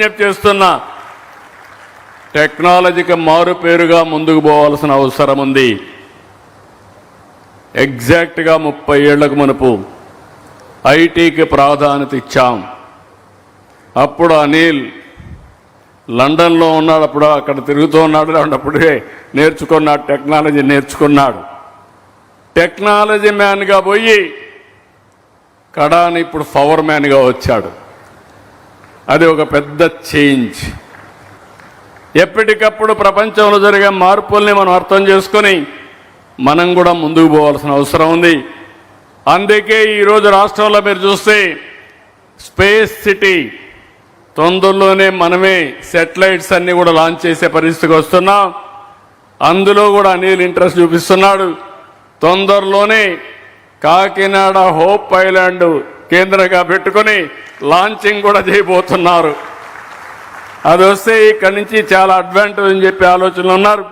చేస్తున్నా టెక్నాలజీకి మారు పేరుగా ముందుకు పోవాల్సిన అవసరం ఉంది. ఎగ్జాక్ట్గా 30 ఏళ్లకు మునుపు ఐటీకి ప్రాధాన్యత ఇచ్చాం. అప్పుడు అనిల్ లండన్లో ఉన్నాడు, అప్పుడు అక్కడ తిరుగుతూ ఉన్నాడు, అప్పుడే నేర్చుకున్నాడు, టెక్నాలజీ నేర్చుకున్నాడు. టెక్నాలజీ మ్యాన్గా పోయి కడాని ఇప్పుడు పవర్ మ్యాన్గా వచ్చాడు. అది ఒక పెద్ద చేంజ్. ఎప్పటికప్పుడు ప్రపంచంలో జరిగే మార్పుల్ని మనం అర్థం చేసుకొని మనం కూడా ముందుకు పోవాల్సిన అవసరం ఉంది. అందుకే ఈరోజు రాష్ట్రంలో మీరు చూస్తే స్పేస్ సిటీ తొందరలోనే మనమే శాటిలైట్స్ అన్ని కూడా లాంచ్ చేసే పరిస్థితికి వస్తున్నాం. అందులో కూడా అనిల్ ఇంట్రెస్ట్ చూపిస్తున్నాడు. తొందరలోనే కాకినాడ హోప్ ఐలాండ్ కేంద్రంగా పెట్టుకొని లాంచింగ్ కూడా చేయబోతున్నారు. అది వస్తే ఇక్కడి నుంచి చాలా అడ్వాంటేజ్ అని చెప్పి ఆలోచనలు ఉన్నారు.